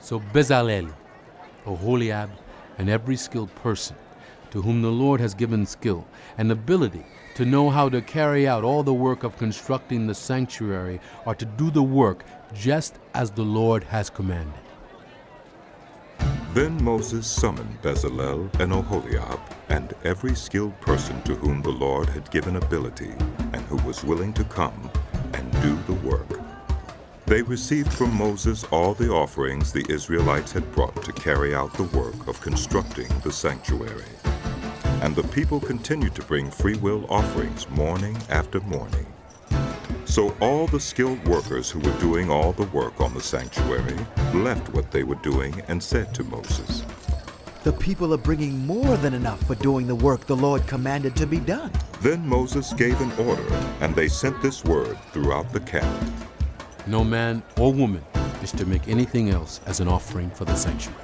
So Bezalel, Oholiab, and every skilled person to whom the Lord has given skill and ability to know how to carry out all the work of constructing the sanctuary are to do the work just as the Lord has commanded. Then Moses summoned Bezalel and Oholiab and every skilled person to whom the Lord had given ability and who was willing to come and do the work. They received from Moses all the offerings the Israelites had brought to carry out the work of constructing the sanctuary. And the people continued to bring freewill offerings morning after morning. So all the skilled workers who were doing all the work on the sanctuary left what they were doing and said to Moses, "The people are bringing more than enough for doing the work the Lord commanded to be done." Then Moses gave an order, and they sent this word throughout the camp. No man or woman is to make anything else as an offering for the sanctuary.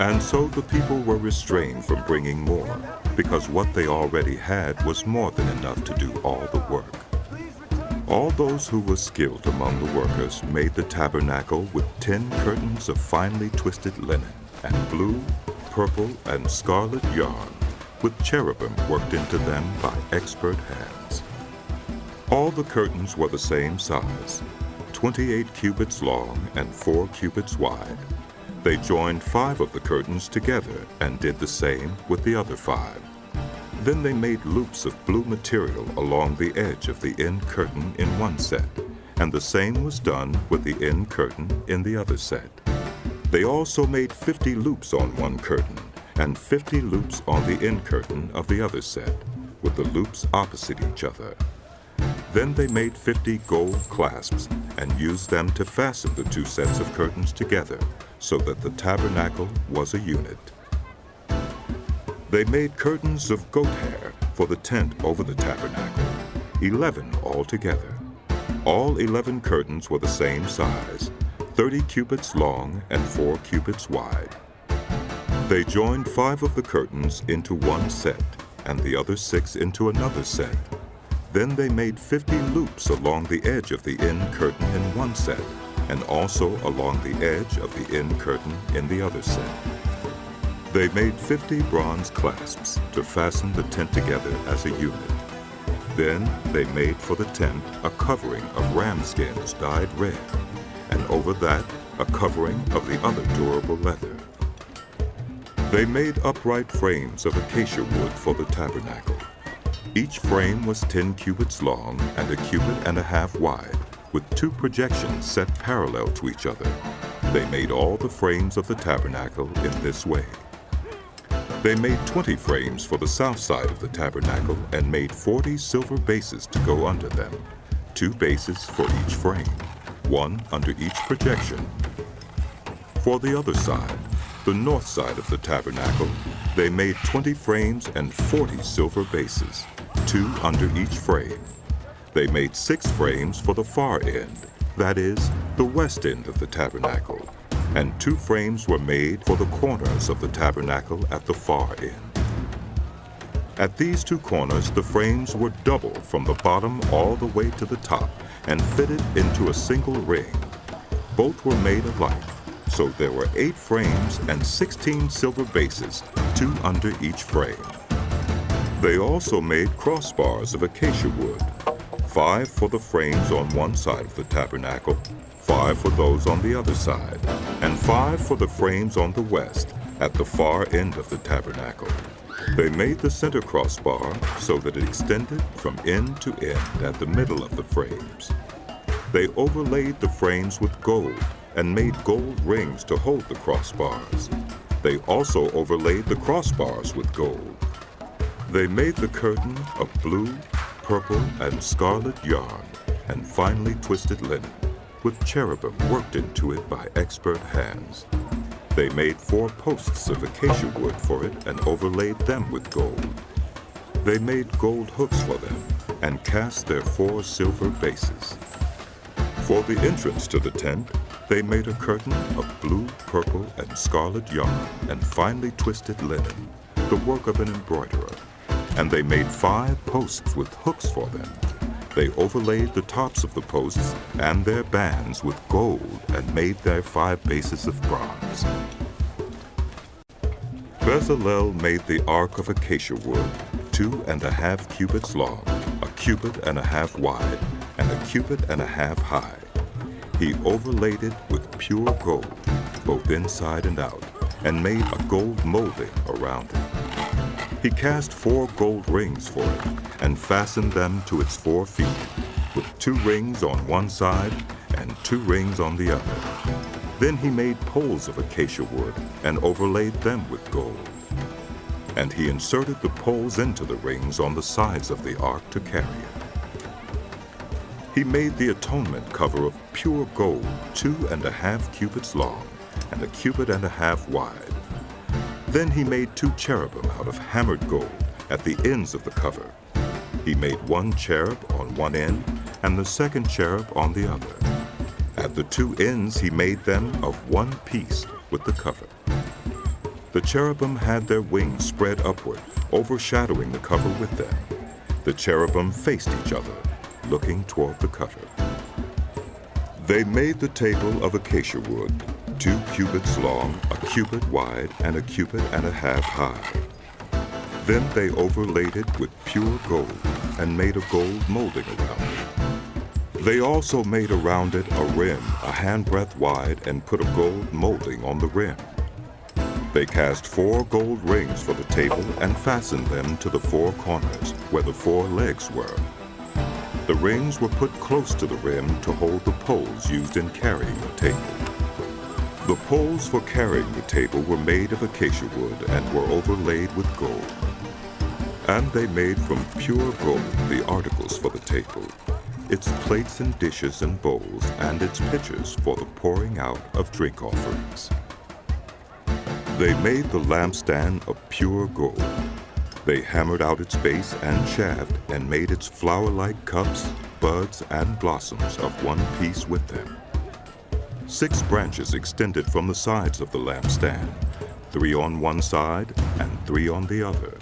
And so the people were restrained from bringing more, because what they already had was more than enough to do all the work. All those who were skilled among the workers made the tabernacle with 10 curtains of finely twisted linen, and blue, purple, and scarlet yarn, with cherubim worked into them by expert hands. All the curtains were the same size, 28 cubits long and 4 cubits wide. They joined 5 of the curtains together and did the same with the other 5. Then they made loops of blue material along the edge of the end curtain in one set, and the same was done with the end curtain in the other set. They also made 50 loops on one curtain, and 50 loops on the end curtain of the other set, with the loops opposite each other. Then they made 50 gold clasps and used them to fasten the 2 sets of curtains together, so that the tabernacle was a unit. They made curtains of goat hair for the tent over the tabernacle, 11 altogether. All 11 curtains were the same size, 30 cubits long and 4 cubits wide. They joined 5 of the curtains into one set, and the other 6 into another set. Then they made 50 loops along the edge of the end curtain in one set, and also along the edge of the end curtain in the other set. They made 50 bronze clasps to fasten the tent together as a unit. Then they made for the tent a covering of ram skins dyed red, and over that a covering of the other durable leather. They made upright frames of acacia wood for the tabernacle. Each frame was 10 cubits long and a cubit and a half wide, with 2 projections set parallel to each other. They made all the frames of the tabernacle in this way. They made 20 frames for the south side of the tabernacle and made 40 silver bases to go under them, 2 bases for each frame, 1 under each projection. For the other side, the north side of the tabernacle, they made 20 frames and 40 silver bases, 2 under each frame. They made 6 frames for the far end, that is, the west end of the tabernacle, and 2 frames were made for the corners of the tabernacle at the far end. At these 2 corners, the frames were double from the bottom all the way to the top and fitted into a single ring. Both were made alike, so there were 8 frames and 16 silver bases, 2 under each frame. They also made crossbars of acacia wood, 5 for the frames on one side of the tabernacle, 5 for those on the other side, and 5 for the frames on the west, at the far end of the tabernacle. They made the center crossbar so that it extended from end to end at the middle of the frames. They overlaid the frames with gold and made gold rings to hold the crossbars. They also overlaid the crossbars with gold. They made the curtain of blue, purple, and scarlet yarn and finely twisted linen, with cherubim worked into it by expert hands. They made 4 posts of acacia wood for it and overlaid them with gold. They made gold hooks for them and cast their 4 silver bases. For the entrance to the tent, they made a curtain of blue, purple, and scarlet yarn and finely twisted linen, the work of an embroiderer. And they made 5 posts with hooks for them, They overlaid the tops of the posts and their bands with gold and made their 5 bases of bronze. Bezalel made the ark of acacia wood, 2½ cubits long, 1 cubit and a half wide, and 1 cubit and a half high. He overlaid it with pure gold, both inside and out, and made a gold molding around it. He cast 4 gold rings for it, and fastened them to its 4 feet, with 2 rings on one side and 2 rings on the other. Then he made poles of acacia wood and overlaid them with gold. And he inserted the poles into the rings on the sides of the ark to carry it. He made the atonement cover of pure gold, 2½ cubits long and 1 cubit and a half wide. Then he made 2 cherubim out of hammered gold at the ends of the cover. He made 1 cherub on one end and the second cherub on the other. At the 2 ends he made them of one piece with the cover. The cherubim had their wings spread upward, overshadowing the cover with them. The cherubim faced each other, looking toward the cover. They made the table of acacia wood, 2 cubits long, 1 cubit wide, and 1 cubit and a half high. Then they overlaid it with pure gold and made a gold molding around it. They also made around it a rim, a handbreadth wide, and put a gold molding on the rim. They cast 4 gold rings for the table and fastened them to the 4 corners where the 4 legs were. The rings were put close to the rim to hold the poles used in carrying the table. The poles for carrying the table were made of acacia wood and were overlaid with gold. And they made from pure gold the articles for the table, its plates and dishes and bowls, and its pitchers for the pouring out of drink offerings. They made the lampstand of pure gold. They hammered out its base and shaft and made its flower-like cups, buds, and blossoms of one piece with them. 6 branches extended from the sides of the lampstand, 3 on one side and 3 on the other.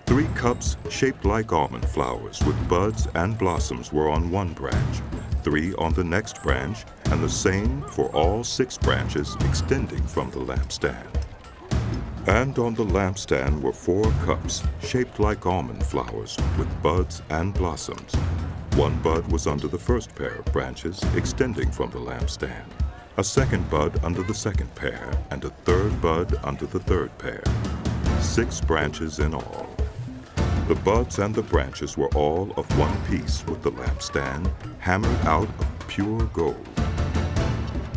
3 cups shaped like almond flowers with buds and blossoms were on one branch, 3 on the next branch, and the same for all 6 branches extending from the lampstand. And on the lampstand were 4 cups shaped like almond flowers with buds and blossoms. 1 bud was under the first pair of branches extending from the lampstand, a second bud under the second pair, and a third bud under the third pair. 6 branches in all. The buds and the branches were all of one piece with the lampstand, hammered out of pure gold.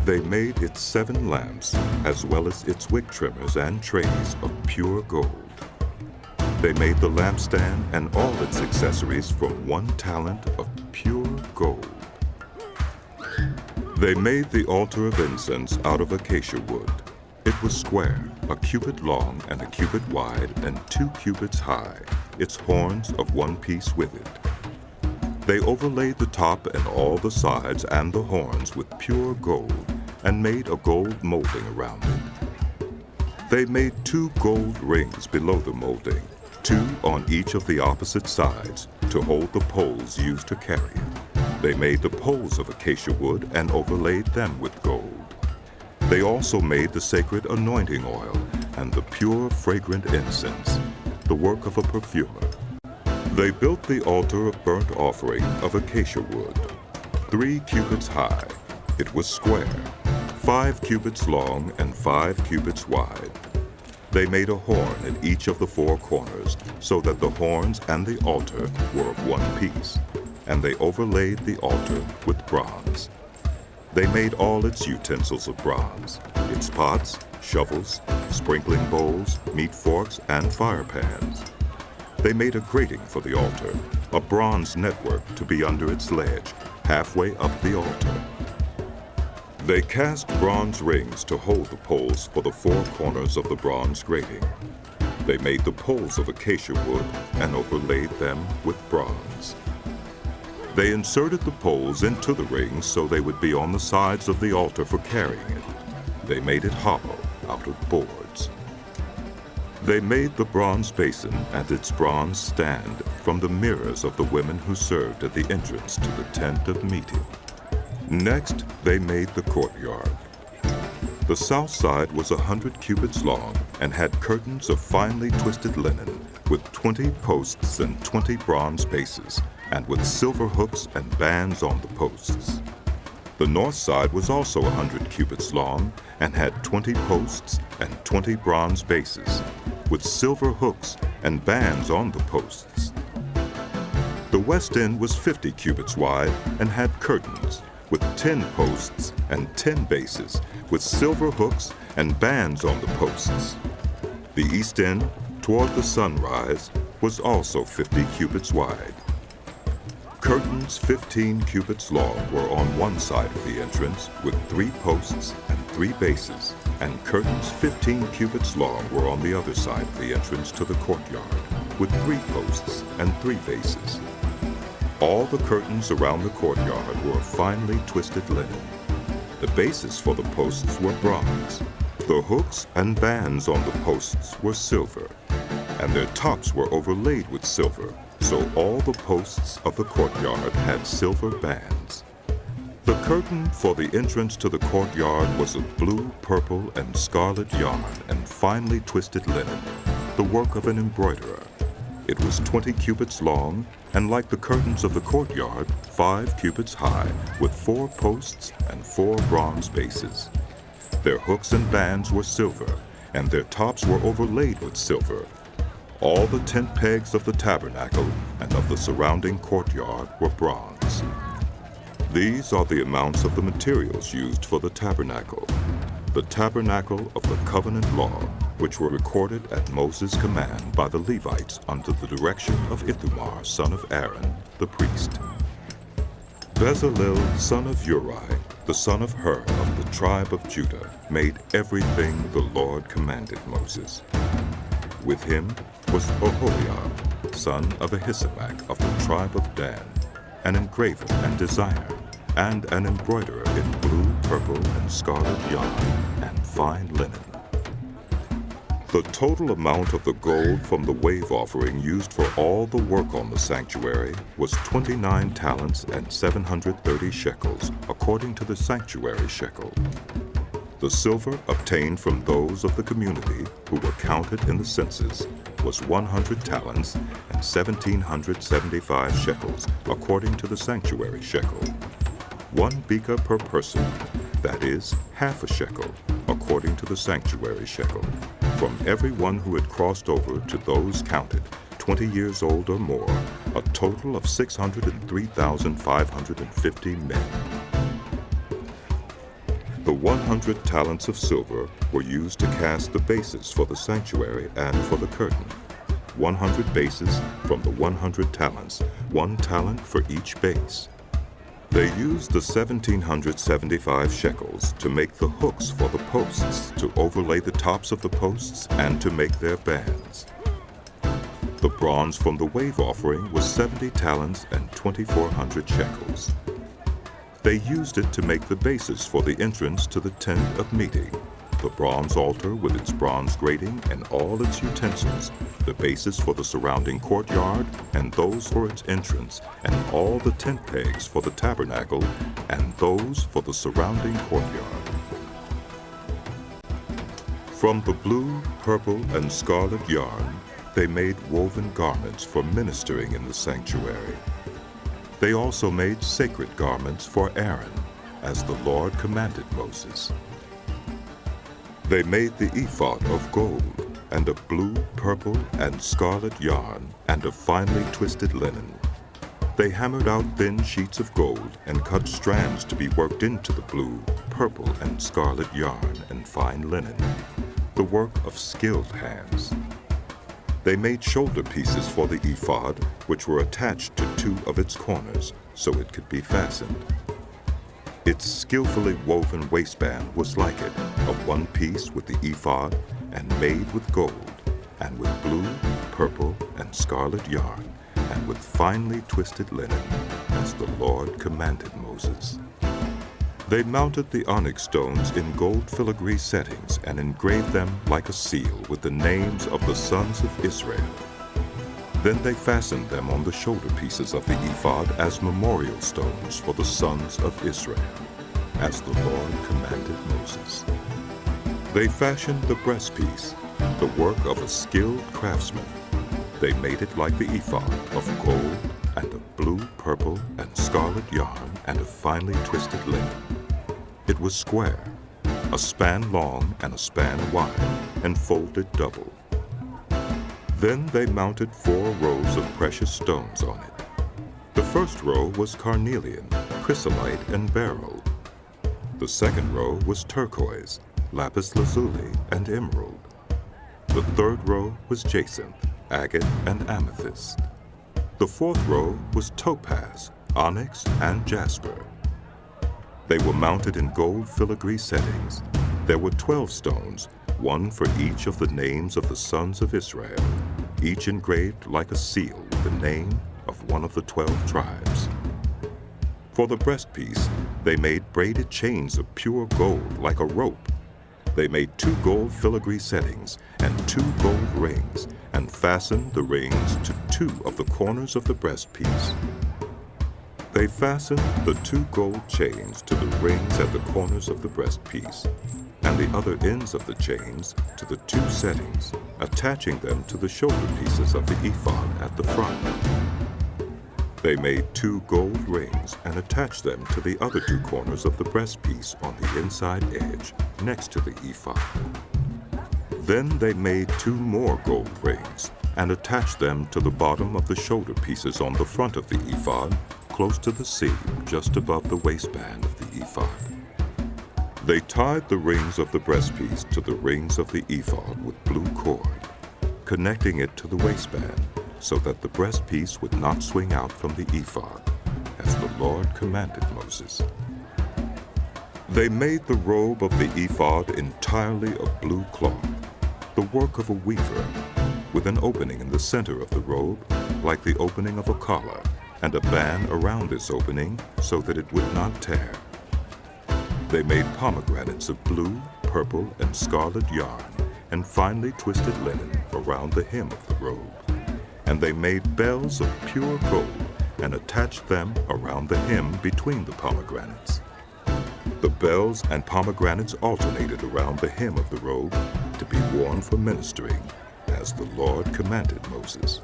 They made its 7 lamps, as well as its wick trimmers and trays of pure gold. They made the lampstand and all its accessories from 1 talent of pure gold. They made the altar of incense out of acacia wood. It was square, 1 cubit long and 1 cubit wide, and 2 cubits high, its horns of one piece with it. They overlaid the top and all the sides and the horns with pure gold, and made a gold molding around it. They made 2 gold rings below the molding, 2 on each of the opposite sides, to hold the poles used to carry it. They made the poles of acacia wood and overlaid them with gold. They also made the sacred anointing oil and the pure fragrant incense, the work of a perfumer. They built the altar of burnt offering of acacia wood, 3 cubits high. It was square, 5 cubits long and 5 cubits wide. They made a horn at each of the 4 corners, so that the horns and the altar were of one piece, and they overlaid the altar with bronze. They made all its utensils of bronze, its pots, shovels, sprinkling bowls, meat forks, and fire pans. They made a grating for the altar, a bronze network to be under its ledge, halfway up the altar. They cast bronze rings to hold the poles for the 4 corners of the bronze grating. They made the poles of acacia wood and overlaid them with bronze. They inserted the poles into the rings so they would be on the sides of the altar for carrying it. They made it hollow out of boards. They made the bronze basin and its bronze stand from the mirrors of the women who served at the entrance to the tent of meeting. Next, they made the courtyard. The south side was 100 cubits long and had curtains of finely twisted linen, with 20 posts and 20 bronze bases, and with silver hooks and bands on the posts. The north side was also 100 cubits long and had 20 posts and 20 bronze bases, with silver hooks and bands on the posts. The west end was 50 cubits wide and had curtains, with 10 posts and 10 bases, with silver hooks and bands on the posts. The east end, toward the sunrise, was also 50 cubits wide. Curtains 15 cubits long were on one side of the entrance, with 3 posts and 3 bases, and curtains 15 cubits long were on the other side of the entrance to the courtyard, with 3 posts and 3 bases. All the curtains around the courtyard were of finely twisted linen. The bases for the posts were bronze. The hooks and bands on the posts were silver, and their tops were overlaid with silver, so all the posts of the courtyard had silver bands. The curtain for the entrance to the courtyard was of blue, purple, and scarlet yarn and finely twisted linen, the work of an embroiderer. It was 20 cubits long, and like the curtains of the courtyard, 5 cubits high, with 4 posts and 4 bronze bases. Their hooks and bands were silver, and their tops were overlaid with silver. All the tent pegs of the tabernacle and of the surrounding courtyard were bronze. These are the amounts of the materials used for the tabernacle of the covenant law, which were recorded at Moses' command by the Levites under the direction of Ithamar, son of Aaron, the priest. Bezalel, son of Uri, the son of Hur of the tribe of Judah, made everything the Lord commanded Moses. With him was Oholiab, son of Ahisamach of the tribe of Dan, an engraver and designer, and an embroiderer in blue, purple, and scarlet yarn, and fine linen. The total amount of the gold from the wave offering used for all the work on the sanctuary was 29 talents and 730 shekels, according to the sanctuary shekel. The silver obtained from those of the community who were counted in the census was 100 talents and 1,775 shekels, according to the sanctuary shekel. 1 beka per person, that is, half a shekel, according to the sanctuary shekel, from everyone who had crossed over to those counted, 20 years old or more, a total of 603,550 men. The 100 talents of silver were used to cast the bases for the sanctuary and for the curtain. 100 bases from the 100 talents, 1 talent for each base. They used the 1,775 shekels to make the hooks for the posts, to overlay the tops of the posts, and to make their bands. The bronze from the wave offering was 70 talents and 2,400 shekels. They used it to make the bases for the entrance to the tent of meeting, the bronze altar with its bronze grating and all its utensils, the bases for the surrounding courtyard and those for its entrance, and all the tent pegs for the tabernacle and those for the surrounding courtyard. From the blue, purple, and scarlet yarn, they made woven garments for ministering in the sanctuary. They also made sacred garments for Aaron, as the Lord commanded Moses. They made the ephod of gold, and of blue, purple, and scarlet yarn, and of finely twisted linen. They hammered out thin sheets of gold and cut strands to be worked into the blue, purple, and scarlet yarn and fine linen, the work of skilled hands. They made shoulder pieces for the ephod, which were attached to 2 of its corners, so it could be fastened. Its skillfully woven waistband was like it, of 1 piece with the ephod, and made with gold, and with blue, purple, and scarlet yarn, and with finely twisted linen, as the Lord commanded Moses. They mounted the onyx stones in gold filigree settings and engraved them like a seal with the names of the sons of Israel. Then they fastened them on the shoulder pieces of the ephod as memorial stones for the sons of Israel, as the Lord commanded Moses. They fashioned the breastpiece, the work of a skilled craftsman. They made it like the ephod, of gold and of blue, purple, and scarlet yarn and of finely twisted linen. It was square, a span long and a span wide, and folded double. Then they mounted 4 rows of precious stones on it. The first row was carnelian, chrysolite, and beryl. The second row was turquoise, lapis lazuli, and emerald. The third row was jacinth, agate, and amethyst. The fourth row was topaz, onyx, and jasper. They were mounted in gold filigree settings. There were 12 stones, one for each of the names of the sons of Israel, each engraved like a seal with the name of one of the 12 tribes. For the breastpiece, they made braided chains of pure gold like a rope. They made 2 gold filigree settings and 2 gold rings, and fastened the rings to 2 of the corners of the breastpiece. They fastened the 2 gold chains to the rings at the corners of the breastpiece, and the other ends of the chains to the 2 settings, attaching them to the shoulder pieces of the ephod at the front. They made 2 gold rings and attached them to the other 2 corners of the breastpiece on the inside edge, next to the ephod. Then they made 2 more gold rings and attached them to the bottom of the shoulder pieces on the front of the ephod, close to the seam just above the waistband of the ephod. They tied the rings of the breastpiece to the rings of the ephod with blue cord, connecting it to the waistband so that the breastpiece would not swing out from the ephod, as the Lord commanded Moses. They made the robe of the ephod entirely of blue cloth, the work of a weaver, with an opening in the center of the robe, like the opening of a collar, and a band around this opening so that it would not tear. They made pomegranates of blue, purple, and scarlet yarn, and finely twisted linen around the hem of the robe. And they made bells of pure gold and attached them around the hem between the pomegranates. The bells and pomegranates alternated around the hem of the robe to be worn for ministering, as the Lord commanded Moses.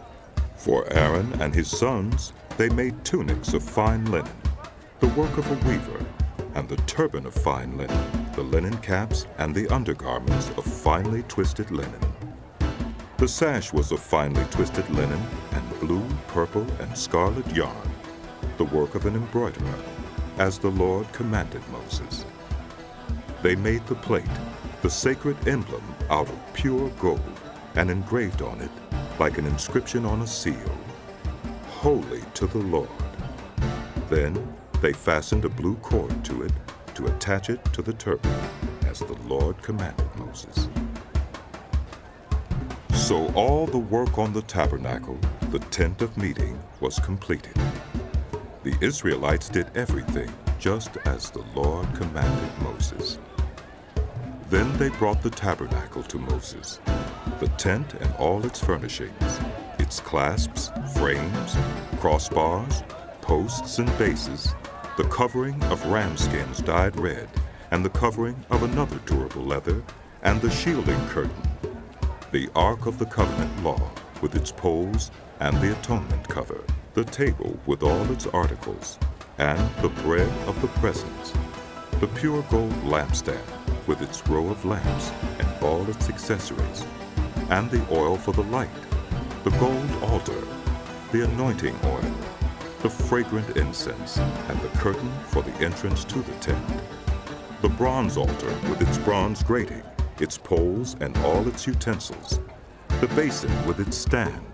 For Aaron and his sons, they made tunics of fine linen, the work of a weaver, and the turban of fine linen, the linen caps, and the undergarments of finely twisted linen. The sash was of finely twisted linen and blue, purple, and scarlet yarn, the work of an embroiderer, as the Lord commanded Moses. They made the plate, the sacred emblem, out of pure gold, and engraved on it, like an inscription on a seal, "Holy to the Lord." Then they fastened a blue cord to it to attach it to the turban, as the Lord commanded Moses. So all the work on the tabernacle, the tent of meeting, was completed. The Israelites did everything just as the Lord commanded Moses. Then they brought the tabernacle to Moses, the tent and all its furnishings, its clasps, frames, crossbars, posts and bases, the covering of ram skins dyed red, and the covering of another durable leather, and the shielding curtain, the Ark of the Covenant law with its poles and the atonement cover, the table with all its articles, and the bread of the presence, the pure gold lampstand with its row of lamps and all its accessories, and the oil for the light, the gold altar, the anointing oil, the fragrant incense, and the curtain for the entrance to the tent, the bronze altar with its bronze grating, its poles and all its utensils, the basin with its stand,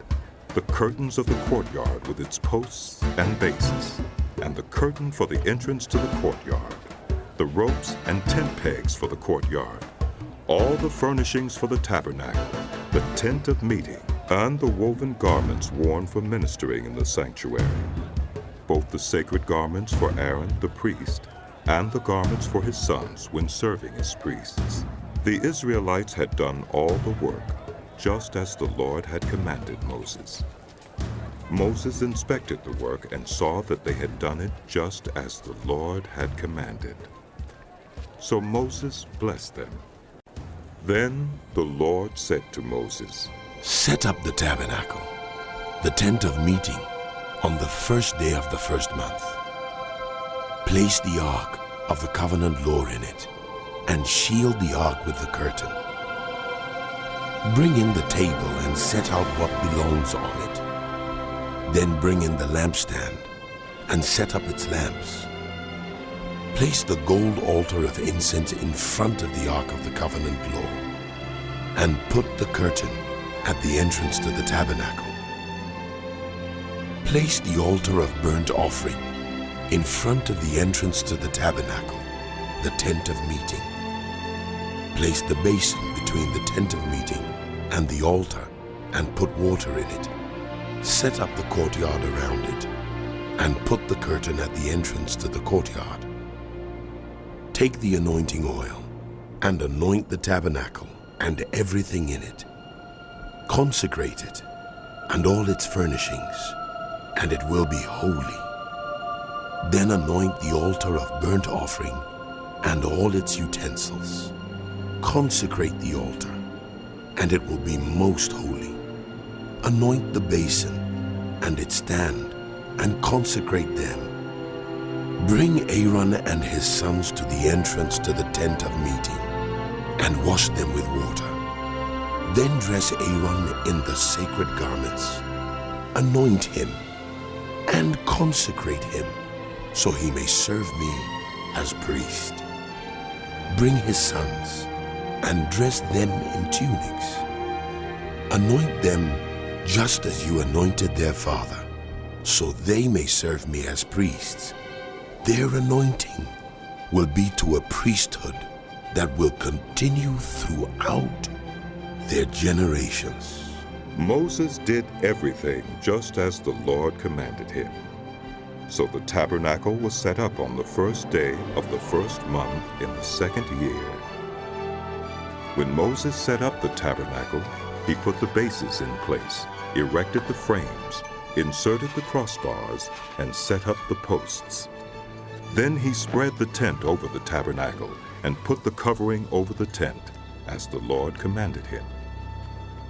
the curtains of the courtyard with its posts and bases, and the curtain for the entrance to the courtyard, the ropes and tent pegs for the courtyard, all the furnishings for the tabernacle, the tent of meeting, and the woven garments worn for ministering in the sanctuary, both the sacred garments for Aaron the priest and the garments for his sons when serving as priests. The Israelites had done all the work, just as the Lord had commanded Moses. Moses inspected the work and saw that they had done it just as the Lord had commanded. So Moses blessed them. Then the Lord said to Moses, "Set up the tabernacle, the tent of meeting, on the first day of the first month. Place the ark of the covenant law in it, and shield the ark with the curtain. Bring in the table and set out what belongs on it. Then bring in the lampstand and set up its lamps. Place the gold altar of incense in front of the ark of the covenant law, and put the curtain at the entrance to the tabernacle. Place the altar of burnt offering in front of the entrance to the tabernacle, the tent of meeting. Place the basin between the tent of meeting and the altar and put water in it. Set up the courtyard around it and put the curtain at the entrance to the courtyard. Take the anointing oil and anoint the tabernacle and everything in it. Consecrate it and all its furnishings, and it will be holy. Then anoint the altar of burnt offering and all its utensils. Consecrate the altar, and it will be most holy. Anoint the basin and its stand, and consecrate them. Bring Aaron and his sons to the entrance to the tent of meeting, and wash them with water. Then dress Aaron in the sacred garments. Anoint him, and consecrate him, so he may serve me as priest. Bring his sons, and dress them in tunics. Anoint them just as you anointed their father, so they may serve me as priests. Their anointing will be to a priesthood that will continue throughout their generations." Moses did everything just as the Lord commanded him. So the tabernacle was set up on the first day of the first month in the second year. When Moses set up the tabernacle, he put the bases in place, erected the frames, inserted the crossbars, and set up the posts. Then he spread the tent over the tabernacle and put the covering over the tent, as the Lord commanded him.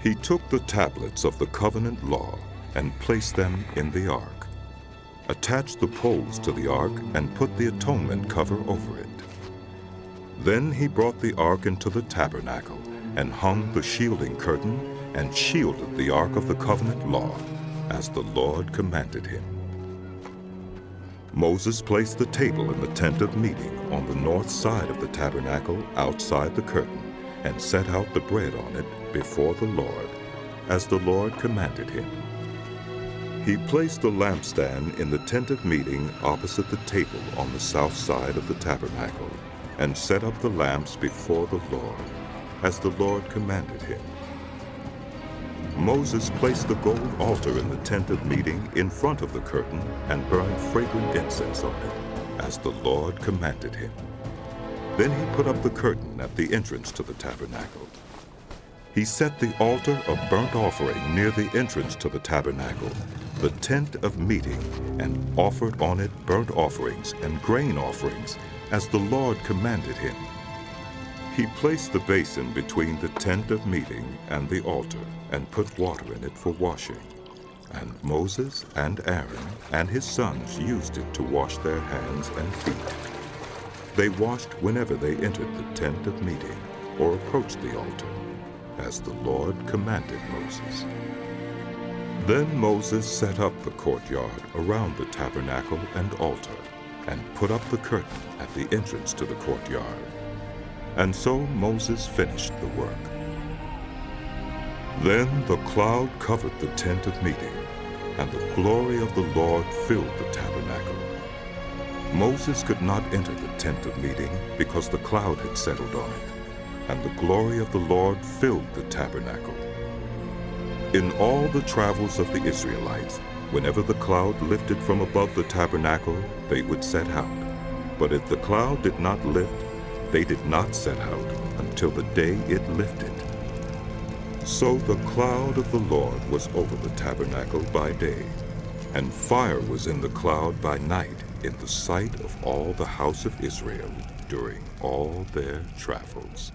He took the tablets of the covenant law and placed them in the ark, attached the poles to the ark, and put the atonement cover over it. Then he brought the ark into the tabernacle and hung the shielding curtain and shielded the ark of the covenant law, as the Lord commanded him. Moses placed the table in the tent of meeting on the north side of the tabernacle outside the curtain, and set out the bread on it before the Lord, as the Lord commanded him. He placed the lampstand in the tent of meeting opposite the table on the south side of the tabernacle, and set up the lamps before the Lord, as the Lord commanded him. Moses placed the gold altar in the tent of meeting in front of the curtain and burned fragrant incense on it, as the Lord commanded him. Then he put up the curtain at the entrance to the tabernacle. He set the altar of burnt offering near the entrance to the tabernacle, the tent of meeting, and offered on it burnt offerings and grain offerings, as the Lord commanded him. He placed the basin between the tent of meeting and the altar, and put water in it for washing. And Moses and Aaron and his sons used it to wash their hands and feet. They washed whenever they entered the tent of meeting or approached the altar, as the Lord commanded Moses. Then Moses set up the courtyard around the tabernacle and altar, and put up the curtain at the entrance to the courtyard. And so Moses finished the work. Then the cloud covered the tent of meeting, and the glory of the Lord filled the tabernacle. Moses could not enter the tent of meeting because the cloud had settled on it, and the glory of the Lord filled the tabernacle. In all the travels of the Israelites, whenever the cloud lifted from above the tabernacle, they would set out. But if the cloud did not lift, they did not set out until the day it lifted. So the cloud of the Lord was over the tabernacle by day, and fire was in the cloud by night in the sight of all the house of Israel during all their travels.